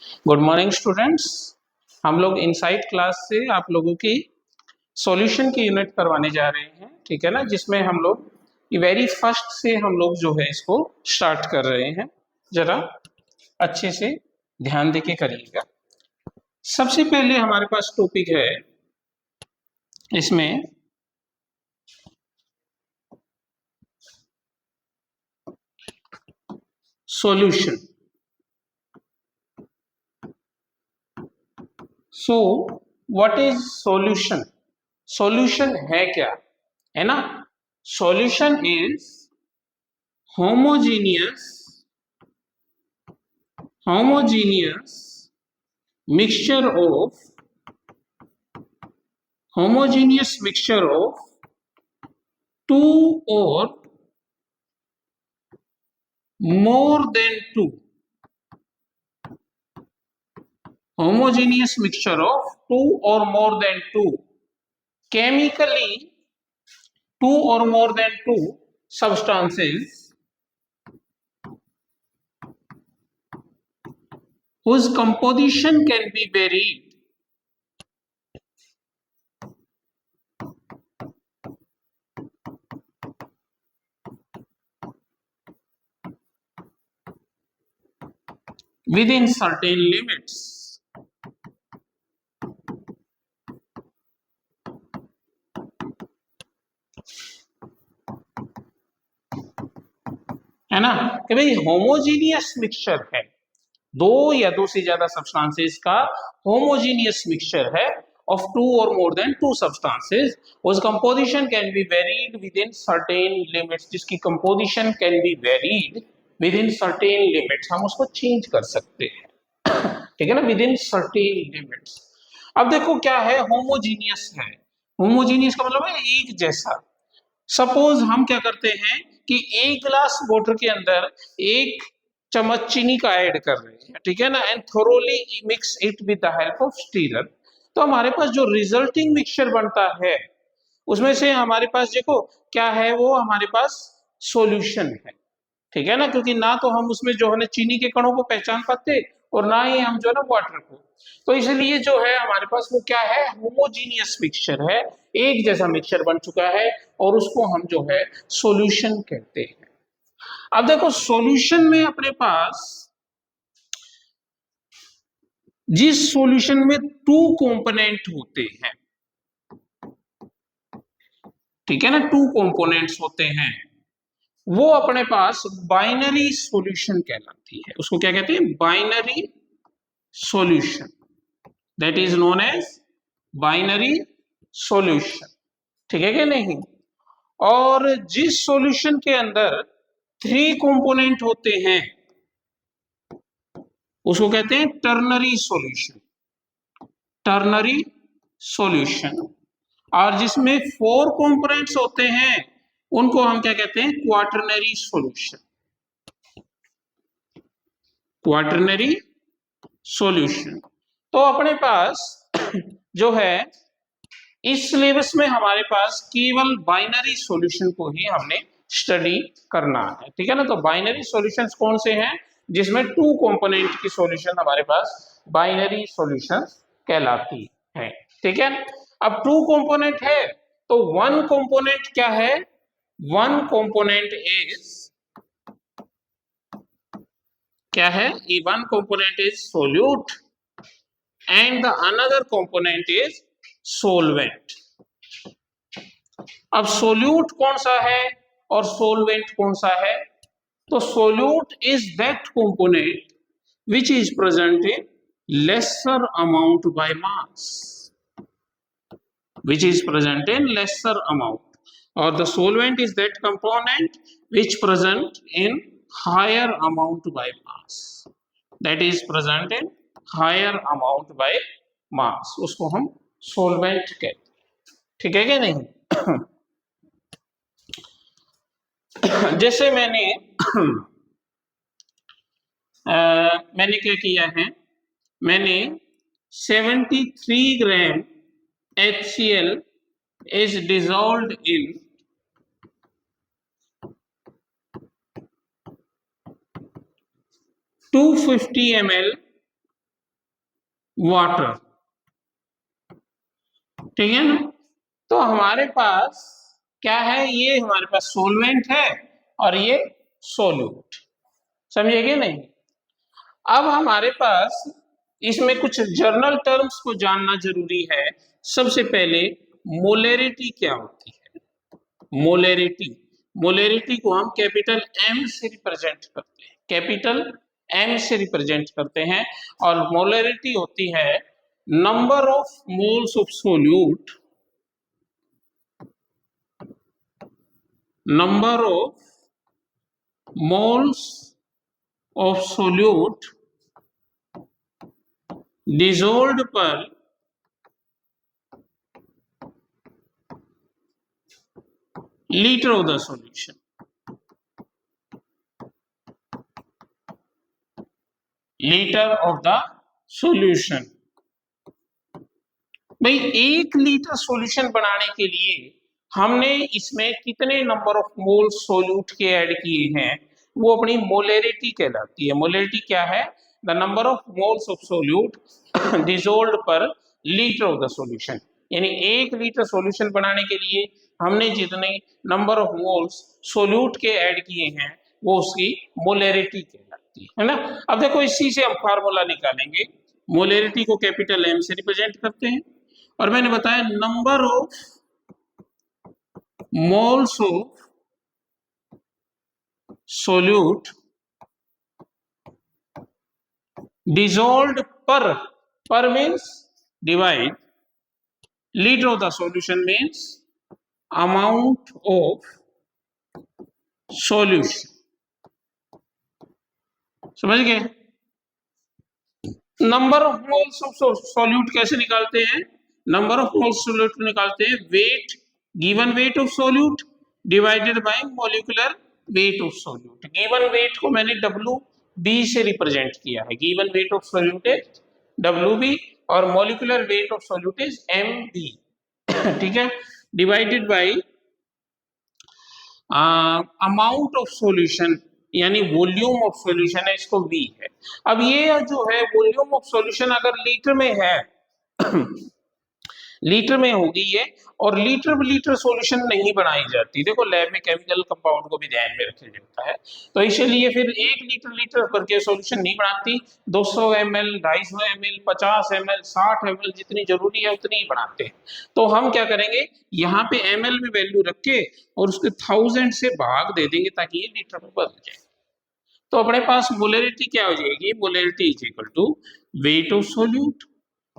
Good morning students. हम लोग insight class से आप लोगों की सॉल्यूशन की यूनिट करवाने जा रहे हैं, ठीक है ना, जिसमें हम लोग वेरी फर्स्ट से हम लोग जो है इसको स्टार्ट कर रहे हैं। जरा अच्छे से ध्यान देके करिएगा। सबसे पहले हमारे पास टॉपिक है इसमें solution. So what is solution? Solution है क्या, है ना? Solution is homogeneous mixture of two or more than two homogeneous mixture of two or more than two chemically two or more than two substances whose composition can be varied within certain limits. है ना कि भाई homogeneous mixture है, दो या दो से ज्यादा सब्सटेंसेस का होमोजीनियस मिक्सचर है of two or more than two substances whose composition can be varied within certain limits, जिसकी composition can be varied within certain limits, हम उसको चेंज कर सकते हैं, ठीक है ना, within certain limits। अब देखो क्या है, होमोजीनियस है। होमोजीनियस का मतलब है एक जैसा। सपोज हम क्या करते हैं कि एक गिलास वाटर के अंदर एक चम्मच चीनी का ऐड कर रहे हैं, ठीक है ना, and thoroughly mix it with the help of stirrer. तो हमारे पास जो रिजल्टिंग मिक्सचर बनता है उसमें से हमारे पास देखो क्या है, वो हमारे पास सॉल्यूशन है, ठीक है ना, क्योंकि ना तो हम उसमें जो है ना चीनी के कणों को पहचान पाते और ना ही हम जो है ना वाटर को। तो इसलिए जो है हमारे पास वो क्या है, होमोजीनियस मिक्सचर है, एक जैसा मिक्सचर बन चुका है और उसको हम जो है सॉल्यूशन कहते हैं। अब देखो सॉल्यूशन में अपने पास जिस सॉल्यूशन में टू कंपोनेंट होते हैं, ठीक है ना, टू कंपोनेंट्स होते हैं, वो अपने पास बाइनरी सॉल्यूशन कहलाती है। उसको क्या कहते हैं, binary solution, that is known as binary solution, ठीक है कि नहीं। और जिस सॉल्यूशन के अंदर थ्री कंपोनेंट होते हैं उसको कहते हैं टर्नरी सॉल्यूशन, टर्नरी सॉल्यूशन। और जिसमें फोर कंपोनेंट्स होते हैं उनको हम क्या कहते हैं, क्वाटरनरी सॉल्यूशन, क्वाटरनरी सॉल्यूशन। तो अपने पास जो है इस सिलेबस में हमारे पास केवल बाइनरी सॉल्यूशन को ही हमने स्टडी करना है, ठीक है ना। तो बाइनरी सॉल्यूशंस कौन से हैं, जिसमें टू कंपोनेंट की सॉल्यूशन हमारे पास बाइनरी सॉल्यूशंस कहलाती है, ठीक है। अब टू कंपोनेंट है तो वन कंपोनेंट क्या है, वन कंपोनेंट इज क्या है, ये one component is solute and the another component is solvent. अब सोल्यूट कौन सा है और सोलवेंट कौन सा है? तो solute is that component which is present in lesser amount by mass, which is present in lesser amount, or the solvent is that component which present in higher amount by mass, that is present in higher amount by mass, उसको हम solvent कहते हैं, ठीक है कि नहीं। जैसे मैंने क्या किया है, मैंने 73 ग्राम HCl is dissolved in 250 ml water, ठीक है ना। तो हमारे पास क्या है, ये हमारे पास सोलवेंट है और ये सोल्यूट, समझे कि नहीं। अब हमारे पास इसमें कुछ जर्नल टर्म्स को जानना जरूरी है। सबसे पहले मोलेरिटी क्या होती है। मोलेरिटी, मोलेरिटी को हम कैपिटल एम से रिप्रेजेंट करते हैं, कैपिटल एम से रिप्रेजेंट करते हैं। और मोलेरिटी होती है number of moles of solute, number of moles of solute dissolved per liter of the solution, litre of the solution. भाई 1 लीटर सॉल्यूशन बनाने के लिए हमने इसमें कितने नंबर ऑफ मोल सोल्यूट के ऐड किए हैं, वो अपनी मोलेरिटी कहलाती है। मोलेरिटी क्या है, the number of moles of solute dissolved per litre of the solution. यानी 1 लीटर सॉल्यूशन बनाने के लिए हमने जितने नंबर ऑफ मोल्स सोल्यूट के ऐड किए हैं वो उसकी मोलेरिटी कहलाती है ना। अब देखो इसी से हम फार्मूला निकालेंगे। मोलेरिटी को कैपिटल एम से रिप्रेजेंट करते हैं और मैंने बताया number of moles of solute dissolved per means divide, liter of the solution means amount of solution, समझ गए। Number of moles of solute कैसे निकालते हैं, नंबर ऑफ मोल्स सोल्यूट निकालते हैं weight, given weight of solute divided by molecular weight of solute. Given weight को मैंने WB से रिप्रेजेंट किया है, given weight of solute is WB और molecular weight of solute is MB, ठीक है। Divided by amount of solution यानी volume of solution है, इसको V है। अब ये जो है वॉल्यूम ऑफ सॉल्यूशन अगर लीटर में है लीटर में होगी ये, और लीटर सॉल्यूशन नहीं बनाई जाती। देखो लैब में केमिकल कंपाउंड को भी ध्यान में रखा जाता है, तो इसलिए फिर 1 लीटर करके सॉल्यूशन नहीं बनाती। 200 ml, 250 ml, 50 ml, 60 ml जितनी जरूरी है उतनी ही बनाते हैं। तो हम क्या करेंगे, यहाँ पे ml में वैल्यू रख के और उसके 1000 से भाग दे देंगे ताकि ये लीटर में बदल जाए। तो अपने पास मोलेरिटी क्या हो जाएगी, molarity is equal to weight of solute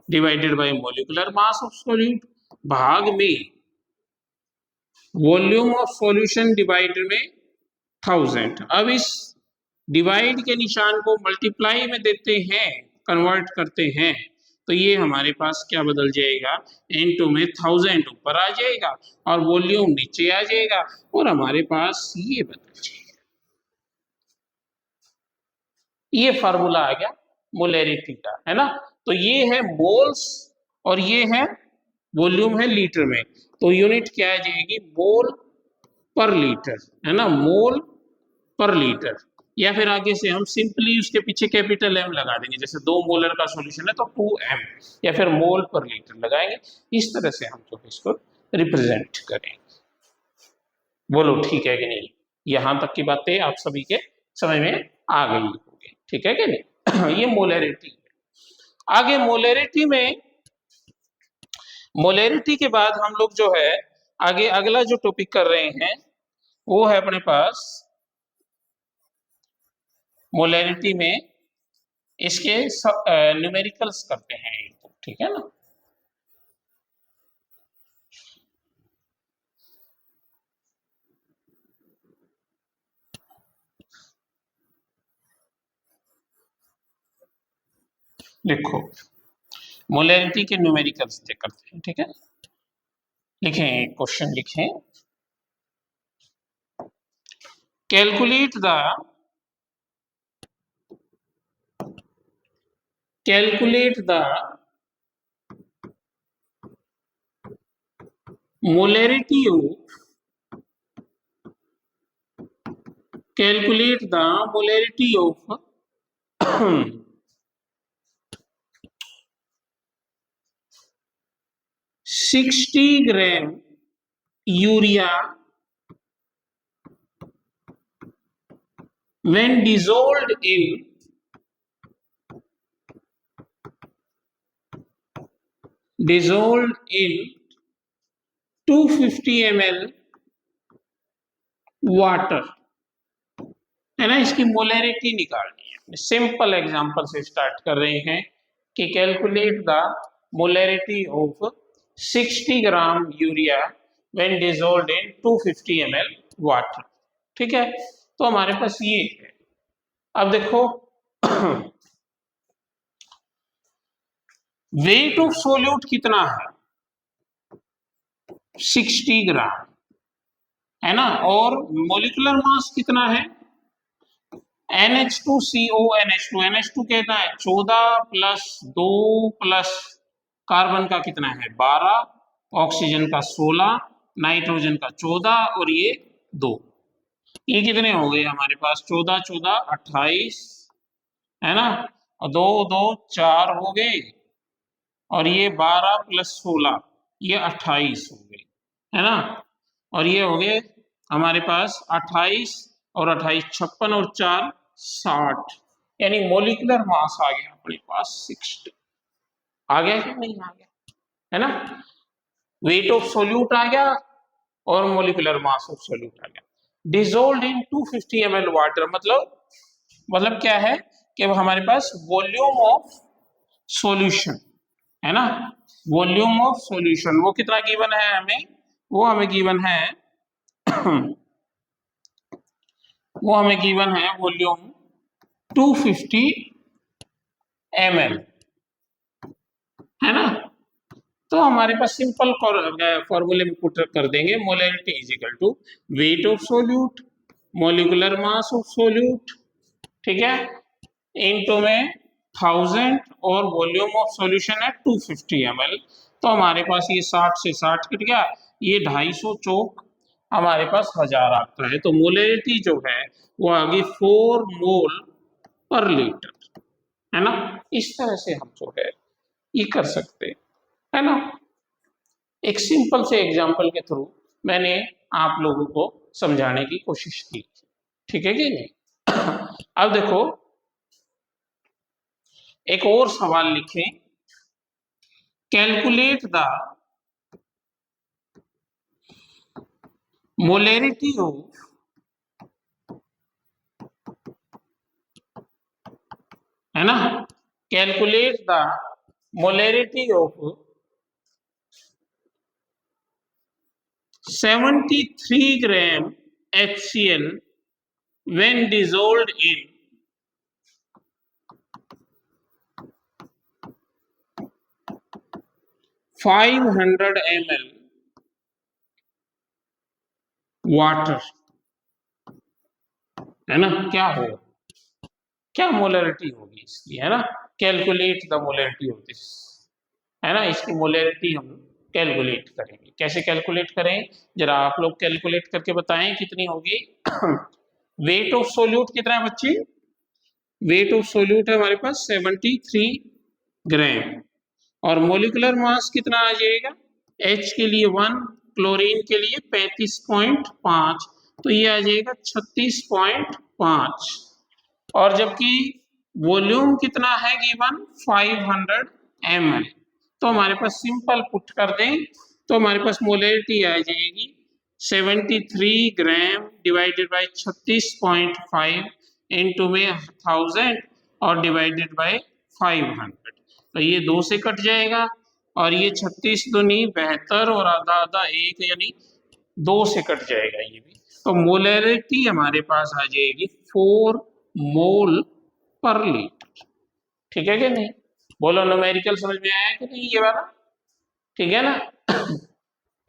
divided by molecular mass of solute भाग में वॉल्यूम ऑफ सॉल्यूशन डिवाइडेड में 1000। अब इस डिवाइड के निशान को मल्टीप्लाई में देते हैं, कन्वर्ट करते हैं, तो ये हमारे पास क्या बदल जाएगा, N2 में 1000 ऊपर आ जाएगा और वॉल्यूम नीचे आ जाएगा और हमारे पास ये बदल जाएगा। ये फार्मूला आ गया मोलेरिटी का, है ना। तो ये है मोल्स और ये है वॉल्यूम है लीटर में, तो यूनिट क्या आ जाएगी, मोल पर लीटर, है ना, मोल पर लीटर। या फिर आगे से हम सिंपली उसके पीछे कैपिटल M लगा देंगे, जैसे 2 मोलर का सॉल्यूशन है तो 2M, या फिर मोल पर लीटर लगाएंगे। इस तरह से हम तो इसको रिप्रेजेंट करेंगे। बोलो ठीक है कि नहीं, यहां तक की बातें आप सभी के समझ में आ गई होगी, ठीक है कि नहीं। ये मोलेरिटी। आगे मोलेरिटी के बाद हम लोग जो है आगे अगला जो टॉपिक कर रहे हैं वो है अपने पास मोलेरिटी में इसके न्यूमेरिकल्स करते हैं, ठीक है ना। देखो मोलेरिटी के न्यूमेरिकल्स करते हैं, ठीक है। लिखें, क्वेश्चन लिखें, calculate the molarity of 60 gram urea when dissolved in 250 ml water, है ना। इसकी मोलैरिटी निकालनी है। सिंपल एग्जांपल से स्टार्ट कर रहे हैं कि calculate the molarity of 60 gram urea when dissolved in 250 ml water. ठीक है, तो हमारे पास ये है। अब देखो वेट ऑफ सोल्यूट कितना है, 60 ग्राम, है ना। और मोलिकुलर मास कितना है, NH2CO NH2 कहता है 14 प्लस 2 प्लस कार्बन का कितना है 12, ऑक्सीजन का 16, नाइट्रोजन का 14 और ये 2। ये कितने हो गए हमारे पास, 14 14 28, है ना। और 2 2 4 हो गए, और ये 12 प्लस 16 ये 28 हो गए, है ना। और ये हो गए हमारे पास 28 और 28 56 और 4 60, यानी मोलिकुलर मास आ गया अपने पास 60। आ गया कि नहीं आ गया, है ना। वेट ऑफ सोल्यूट आ गया और मोलिकुलर मास ऑफ सोल्यूट आ गया। डिसॉल्व्ड इन 250 ml वाटर, मतलब क्या है कि हमारे पास वॉल्यूम ऑफ सॉल्यूशन, है ना। वॉल्यूम ऑफ सॉल्यूशन वो कितना गिवन है हमें, वो हमें गिवन है वो हमें गिवन है वॉल्यूम 250 ml, है ना। तो हमारे पास सिंपल फॉर्मूले में पुट कर देंगे, molarity is equal to weight of solute molecular mass of solute, ठीक है, इनटू में 1000 और वॉल्यूम ऑफ सॉल्यूशन है 250 ml। तो हमारे पास ये 60 से 60 कट गया, ये 250 चौक हमारे पास 1000 आता है। तो मोलैरिटी जो है वो आ गई 4 मोल पर लीटर, है ना। इस तरह से हम जो है ये कर सकते हैं, है ना। एक सिंपल से एग्जाम्पल के थ्रू मैंने आप लोगों को समझाने की कोशिश की, ठीक है कि नहीं। अब देखो एक और सवाल लिखें, कैलकुलेट द मोलैरिटी ऑफ है ना, calculate the molarity of 73 gram HCl when dissolved in 500 ml water, है ना। क्या होगा, क्या मोलैरिटी होगी इसकी, है ना। Calculate the molarity of this, है ना। इसकी मोलैरिटी हम कैलकुलेट करेंगे। कैसे कैलकुलेट करें, जरा आप लोग कैलकुलेट करके बताएं कितनी होगी। वेट ऑफ सोल्यूट कितना है बच्ची, वेट ऑफ सोल्यूट है हमारे पास 73 ग्राम, और मोलिकुलर मास कितना आ जाएगा, H के लिए 1, क्लोरीन के लिए 35.5, तो ये आ जाएगा 36.5। और जबकि वॉल्यूम कितना है गिवन 500 ml, तो हमारे पास सिंपल पुट कर दें तो हमारे पास मोलैरिटी आ जाएगी 73 ग्राम डिवाइडेड बाय 36.5 इनटू में 1000 और डिवाइडेड बाय 500, तो ये 2 से कट जाएगा, और ये 36 दूनी 72 और आधा आधा 1, यानी 2 से कट जाएगा ये भी। तो मोलैरिटी हमारे पास आ जाएगी 4 मोल पर लीटर, ठीक है कि नहीं। बोलो न्यूमेरिकल समझ में आया कि नहीं ये वाला, ठीक है ना।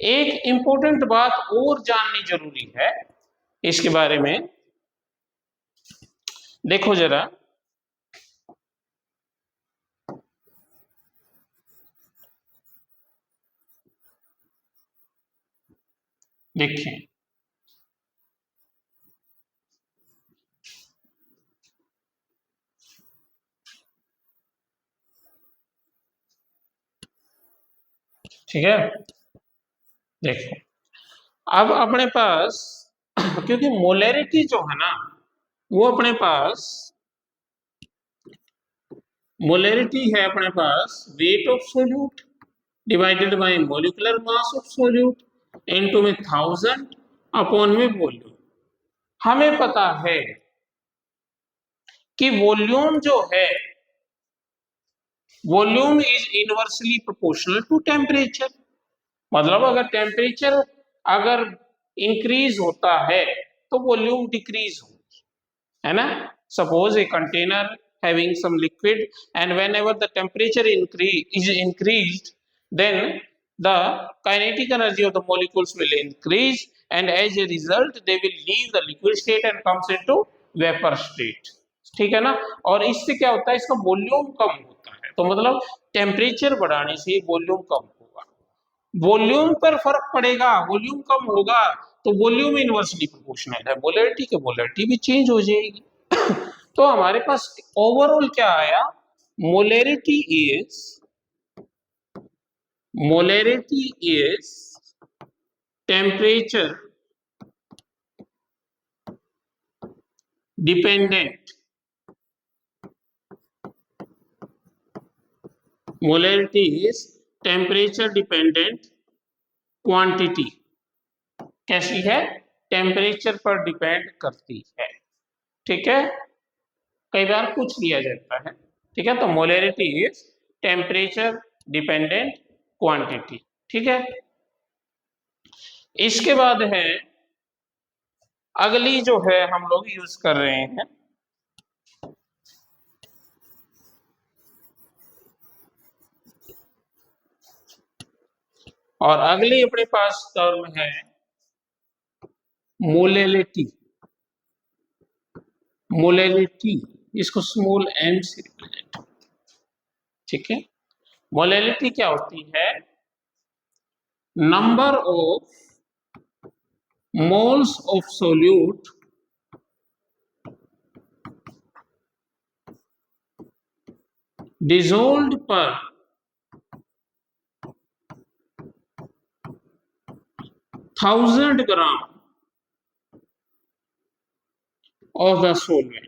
एक इंपॉर्टेंट बात और जाननी जरूरी है इसके बारे में, देखो जरा, देखें ठीक है, देखो अब अपने पास क्योंकि मोलैरिटी जो है ना वो अपने पास मोलैरिटी है अपने पास weight of solute divided by molecular mass of solute into में 1000 अपॉन में वॉल्यूम। हमें पता है कि वॉल्यूम जो है volume is inversely proportional to temperature. मतलब अगर टेम्परेचर अगर इंक्रीज होता है तो वॉल्यूम डिक्रीज होगी, है ना। Suppose a container having some liquid and whenever the temperature is increased then the kinetic energy of the molecules will increase and as a result they will leave the liquid state and comes into vapor state, ठीक है ना। और इससे क्या होता है, इसका volume कम होता है, तो मतलब टेम्परेचर बढ़ाने से वॉल्यूम कम होगा, वॉल्यूम पर फर्क पड़ेगा, वॉल्यूम कम होगा तो वॉल्यूम इनवर्सली प्रोपोर्शनल है, मोलैरिटी के मोलैरिटी भी चेंज हो जाएगी। तो हमारे पास ओवरऑल क्या आया, molarity is temperature dependent, molarity is temperature dependent quantity. कैसी है, टेम्परेचर पर डिपेंड करती है, ठीक है, कई बार पूछ लिया जाता है, ठीक है। तो molarity is temperature dependent quantity, ठीक है। इसके बाद है अगली जो है हम लोग यूज कर रहे हैं, और अगली अपने पास टर्म है मोलैलिटी। मोलैलिटी इसको स्मॉल एम से रिप्रेजेंट, ठीक है। मोलैलिटी क्या होती है, number of moles of solute dissolved per 1000 gram of the solvent।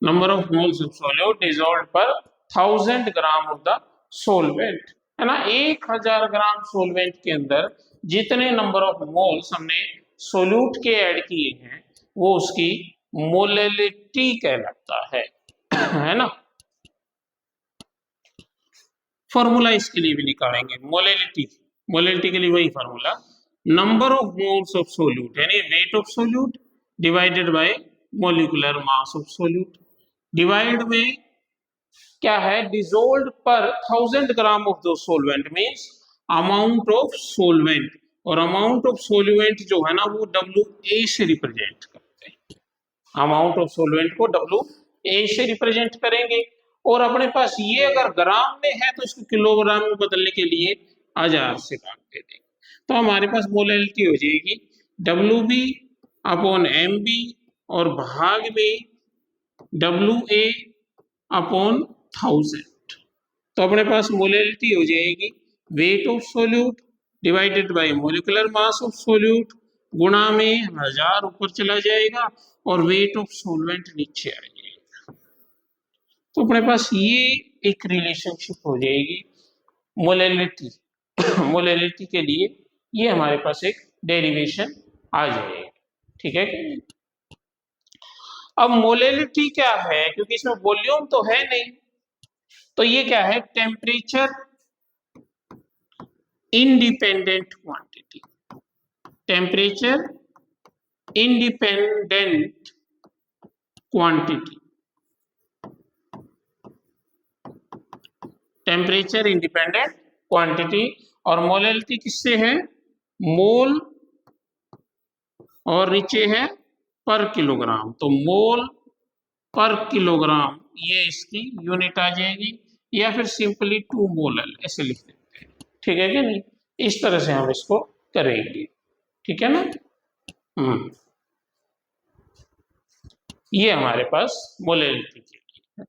number of moles of solute dissolved per 1000 gram of the solvent, है ना। 1000 ग्राम सोलवेंट के अंदर जितने नंबर ऑफ मोल्स हमने सोल्यूट के ऐड किए हैं वो उसकी मोलैलिटी कहलाता है ना। फॉर्मूला इसके लिए भी निकालेंगे, मोलैलिटी के लिए वही formula, number of moles of solute यानी weight of solute divided by molecular mass of solute, divide में क्या है, डिसॉल्व्ड पर 1000 ग्राम ऑफ दो solvent means amount of solvent, और अमाउंट ऑफ सोलवेंट जो है ना वो WA से रिप्रेजेंट करते हैं, अमाउंट ऑफ सोलवेंट को WA से रिप्रेजेंट करेंगे। और अपने पास ये अगर ग्राम में है तो इसको किलोग्राम में बदलने के लिए 1000 से भाग दे देंगे, तो हमारे पास मोलैलिटी हो जाएगी WB अपॉन MB और भाग में WA अपॉन 1000। तो अपने पास मोलैलिटी हो जाएगी wait of solute divided by molecular mass of solute गुणा में 1000 ऊपर चला जाएगा और वेट ऑफ सोलवेंट नीचे आ जाएगा। तो अपने पास ये एक रिलेशनशिप हो जाएगी मोलैलिटी मोलैलिटी के लिए, ये हमारे पास एक डेरिवेशन आ जाएगी, ठीक है। अब मोलैलिटी क्या है, क्योंकि इसमें वॉल्यूम तो है नहीं, तो ये क्या है, temperature independent quantity, temperature independent quantity, temperature independent quantity. और मोलैलिटी किससे है, मोल और नीचे है पर किलोग्राम, तो मोल पर किलोग्राम ये इसकी यूनिट आ जाएगी, या फिर सिंपली 2 मोलल ऐसे लिख देते हैं, ठीक है कि नहीं, इस तरह से हम इसको करेंगे, ठीक है ना। ये हमारे पास मोलैलिटी के लिए है।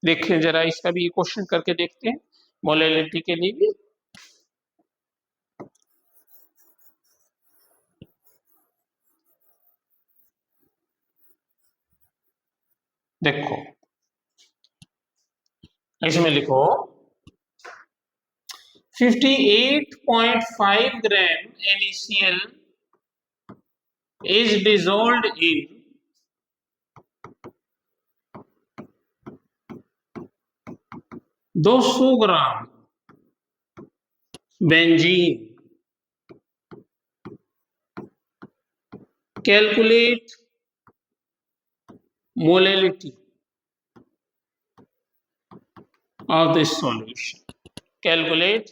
देखिए जरा इसका भी क्वेश्चन करके देखते हैं मोलैलिटी के लिए भी। देखो इसमें लिखो 58.5 ग्राम NaCl is dissolved in 200 gram benzene. Calculate molality of this solution, calculate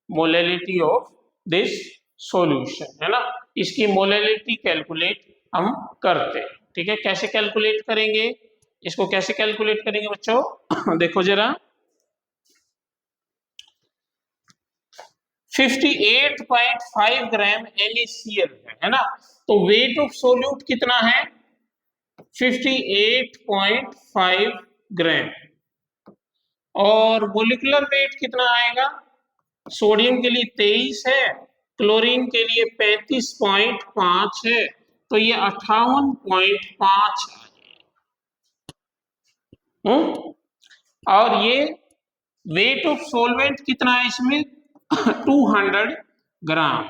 molality of this solution, है ना। इसकी मोलैलिटी कैलकुलेट हम करते हैं, ठीक है। कैसे कैलकुलेट करेंगे इसको, कैसे कैलकुलेट करेंगे बच्चों देखो जरा 58.5 ग्राम NaCl है ना, तो वेट ऑफ सोल्यूट कितना है 58.5 ग्राम, और मोलिकुलर वेट कितना आएगा, सोडियम के लिए 23 है, क्लोरीन के लिए 35.5 है, तो ये 58.5 और ये वेट ऑफ सॉल्वेंट कितना है इसमें 200 ग्राम।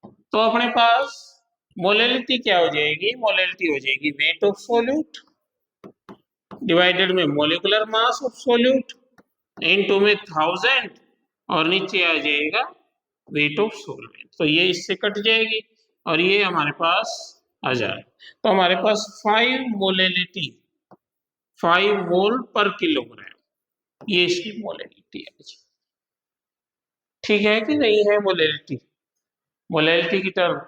तो अपने पास मोलैलिटी क्या हो जाएगी, मोलैलिटी हो जाएगी वेट ऑफ सॉल्यूट डिवाइडेड में molecular mass of solute into में 1000 और नीचे आ जाएगा वेट ऑफ सॉल्वेंट, तो ये इससे कट जाएगी और ये हमारे पास आ जाए, तो हमारे पास 5 मोलैलिटी 5 मोल पर किलोग्राम, ये इसकी मोलैलिटी है। ठीक है कि नहीं है मोलैलिटी, मोलैलिटी की टर्म,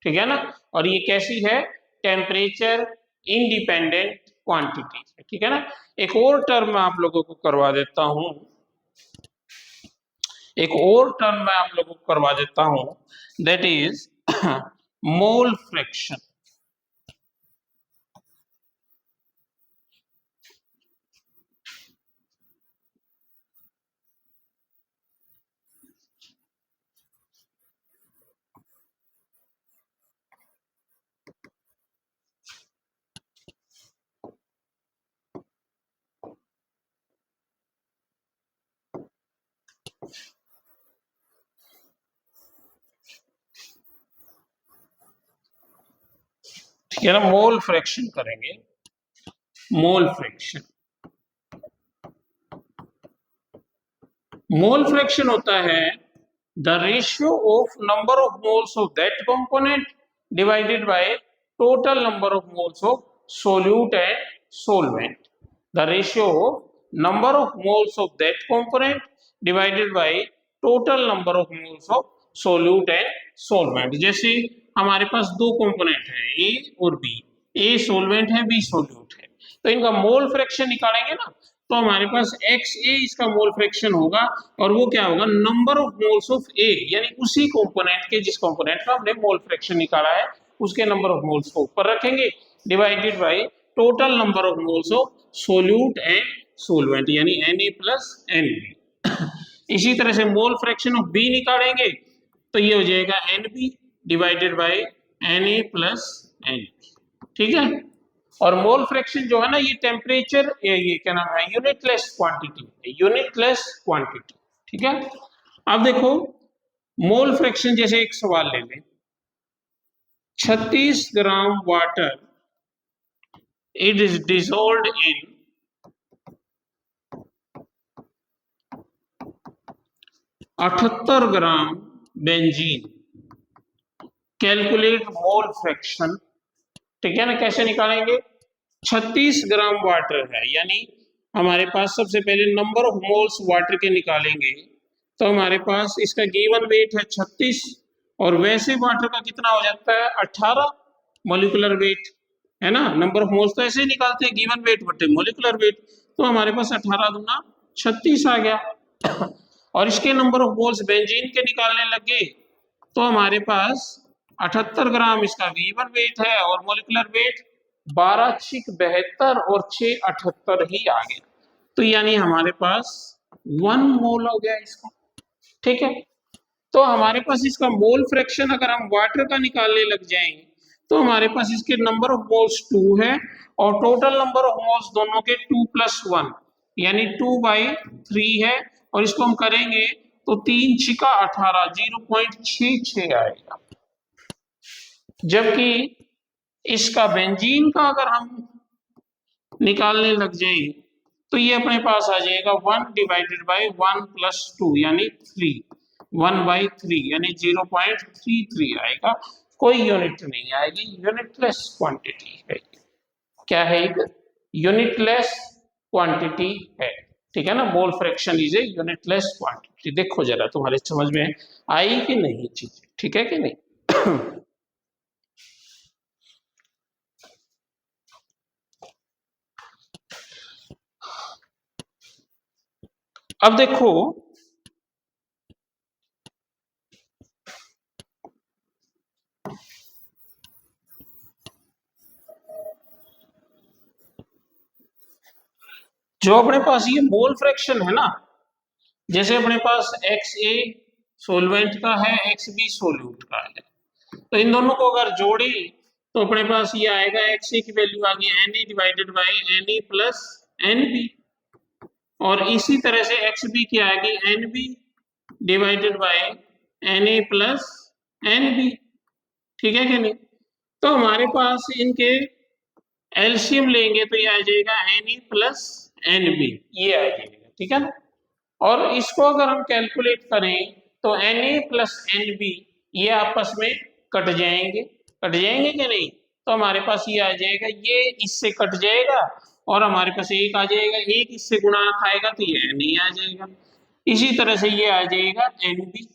ठीक है ना। और ये कैसी है, टेम्परेचर इंडिपेंडेंट क्वांटिटी है, ठीक है ना। एक और टर्म मैं आप लोगों को करवा देता हूं, एक और टर्म मैं आप लोगों को करवा देता हूं, दैट इज मोल फ्रैक्शन। ठीक है ना, मोल फ्रैक्शन करेंगे, मोल फ्रैक्शन। मोल फ्रैक्शन होता है the ratio of number of moles of that component divided by total number of moles of solute and solvent, the ratio of number of moles of that component divided by total number of moles of solute and solvent. जैसे हमारे पास दो component है ए और B, ए solvent है B solute है, तो इनका mole fraction निकालेंगे ना, तो हमारे पास XA इसका मोल फ्रैक्शन होगा, और वो क्या होगा number of moles of A, यानी उसी कंपोनेंट के जिस कंपोनेंट का हमने मोल फ्रैक्शन निकाला है उसके नंबर ऑफ मोल्स को ऊपर रखेंगे, divided by total number of moles of solute and solvent, यानी Na प्लस Nb। इसी तरह से मोल फ्रैक्शन ऑफ B निकालेंगे तो ये हो जाएगा Nb divided by Na plus Nb, ठीक है। और मोल फ्रैक्शन जो है ना, ये टेम्परेचर, ये क्या नाम है, यूनिटलेस क्वांटिटी है, यूनिटलेस क्वांटिटी, ठीक है। अब देखो मोल फ्रैक्शन, जैसे एक सवाल ले लें 36 gram water it is dissolved in 78 gram benzene, calculate mole fraction, ठीक है ना। कैसे निकालेंगे, 36 ग्राम वाटर है, यानी हमारे पास सबसे पहले नंबर ऑफ मोल्स वाटर के निकालेंगे, तो हमारे पास इसका गिवन वेट है 36, और वैसे वाटर का कितना हो जाता है 18 मोलिकुलर वेट, है ना। नंबर ऑफ मोल्स तो ऐसे ही निकालते हैं गिवन वेट बटे मोलिकुलर वेट, तो हमारे पास 18 दूना 36 आ गया। और इसके नंबर ऑफ मोल्स बेंजीन के निकालने लगे, तो हमारे पास 78 ग्राम इसका गिवन वेट है और मोलिकुलर वेट 12 6 72 और 6 78 ही आ गया। तो यानी हमारे पास 1 मोल हो गया इसका, ठीक है। तो हमारे पास इसका मोल फ्रैक्शन अगर हम वाटर का निकालने लग जाएंगे तो हमारे पास इसके नंबर ऑफ मोल्स 2 है और टोटल नंबर ऑफ मोल्स दोनों के 2 + 1 यानी 2/3 है। और इसको हम करेंगे तो 3 छिका 18 0.66 आएगा। जबकि इसका बेंजीन का अगर हम निकालने लग जाए तो ये अपने पास आ जाएगा 1/1 + 2 यानी 3, 1/3 यानी 0.33 आएगा। कोई यूनिट नहीं आएगी, यूनिटलेस क्वांटिटी है। क्या है? एक यूनिटलेस क्वांटिटी है, ठीक है ना। Mole fraction is a unitless quantity. देखो जरा तुम्हारे समझ में आई कि नहीं चीज, ठीक है कि नहीं? अब देखो जो अपने पास ये मोल फ्रैक्शन है ना, जैसे अपने पास XA सोलवेंट का है, XB सोल्यूट का है, तो इन दोनों को अगर जोड़े तो अपने पास ये आएगा XA की वैल्यू आ गई Na/Na + Nb और इसी तरह से XB की आएगी Nb/Na + Nb, ठीक है कि नहीं। तो हमारे पास इनके एलसीएम लेंगे तो ये आ जाएगा Na + Nb, ये आ जाएगा, ठीक है ना। और इसको अगर हम कैलकुलेट करें तो Na + Nb ये आपस में कट जाएंगे कि नहीं। तो हमारे पास ये आ जाएगा, ये इससे कट जाएगा और हमारे पास एक आ जाएगा, एक इससे गुणा खाएगा तो ये Na आ जाएगा। इसी तरह से ये आ जाएगा Nb,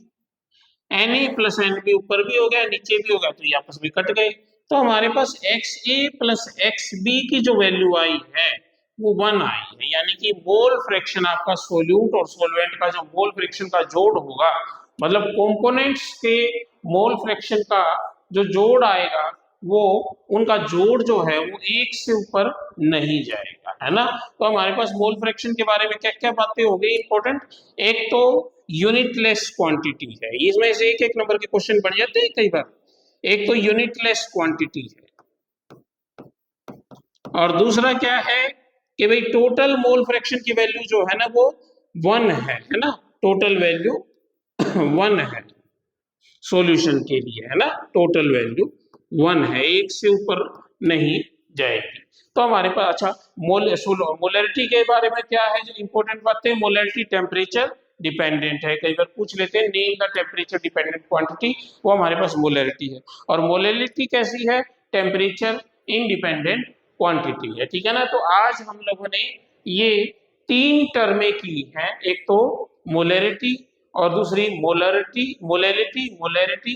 Na + Nb ऊपर भी हो गया नीचे भी हो गया तो ये आपस में कट गए। तो हमारे पास XA + XB की जो वैल्यू आई है वो 1 आई है, यानी कि मोल फ्रैक्शन आपका सोल्यूट और सोलवेंट का जो मोल फ्रैक्शन का जोड़ होगा, मतलब कंपोनेंट्स के मोल फ्रैक्शन का जो जोड़ आएगा वो उनका जोड़ जो है वो 1 से ऊपर नहीं जाएगा, है ना। तो हमारे पास मोल फ्रैक्शन के बारे में क्या क्या बातें हो गई इंपॉर्टेंट। एक तो यूनिटलेस क्वांटिटी है, इसमें से एक एक नंबर के क्वेश्चन बन जाते हैं कई बार। एक तो यूनिटलेस क्वांटिटी है और दूसरा क्या है कि भाई टोटल मोल फ्रैक्शन की वैल्यू जो है ना वो 1 है ना। टोटल वैल्यू 1 है सॉल्यूशन के लिए, है ना। टोटल वैल्यू 1 है, एक से ऊपर नहीं जाएगी। तो हमारे पास अच्छा मोलरिटी के बारे में क्या है जो इंपॉर्टेंट बातें। मोलरिटी टेम्परेचर डिपेंडेंट है, कई बार पूछ लेते हैं name the temperature dependent quantity, वो हमारे पास मोलरिटी है। और मोलरिटी कैसी है? टेम्परेचर इंडिपेंडेंट क्वांटिटी है, ठीक है ना। तो आज हम लोगों ने ये 3 टर्में की हैं, एक तो मोलरिटी और दूसरी मोलैरिटी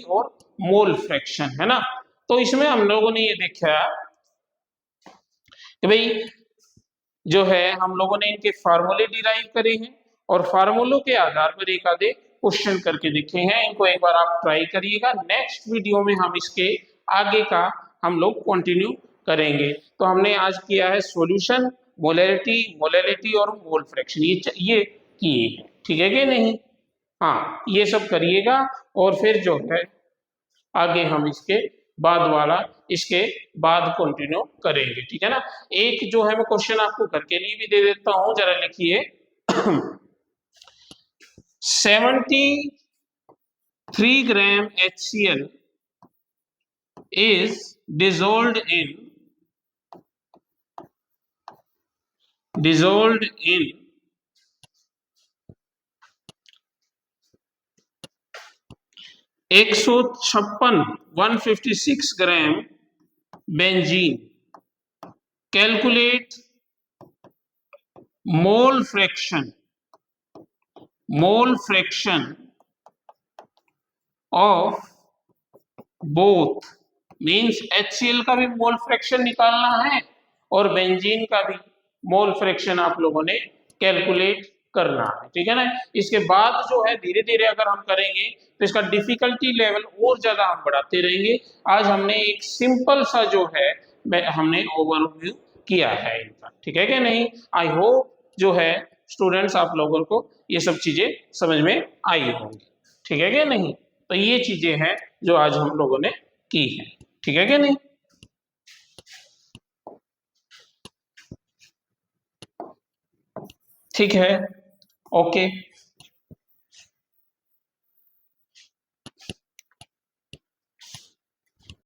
और मोल फ्रैक्शन, है ना। तो इसमें हम लोगों ने ये देखा कि भाई जो है हम लोगों ने इनके फार्मूले डिराइव करे हैं और फार्मूलों के आधार पर एक आधे क्वेश्चन करके देखे हैं। इनको एक बार आप ट्राई करिएगा। नेक्स्ट वीडियो में हम इसके आगे का हम लोग कंटिन्यू करेंगे। तो हमने आज किया है सॉल्यूशन, मोलैरिटी और मोल फ्रैक्शन, ये किए हैं, ठीक है कि नहीं। हाँ ये सब करिएगा और फिर जो है आगे हम इसके बाद कंटिन्यू करेंगे, ठीक है ना। एक जो है मैं क्वेश्चन आपको घर के लिए भी दे देता हूं, जरा लिखिए 73 ग्राम HCl is dissolved in 156 gram benzene. Calculate mole fraction of both, means HCl का भी मोल फ्रैक्शन निकालना है और बेंजीन का भी मोल फ्रैक्शन आप लोगों ने कैलकुलेट करना है, ठीक है ना। इसके बाद जो है धीरे धीरे अगर हम करेंगे तो इसका डिफिकल्टी लेवल और ज्यादा हम बढ़ाते रहेंगे। आज हमने एक सिंपल सा जो है हमने ओवरव्यू किया है इनका, ठीक है कि नहीं। आई होप जो है स्टूडेंट्स आप लोगों को ये सब चीजें समझ में आई होंगी। ठीक है क्या नहीं? तो ये चीजें हैं जो आज हम लोगों ने की हैं। ठीक है क्या नहीं? ठीक है, ओके।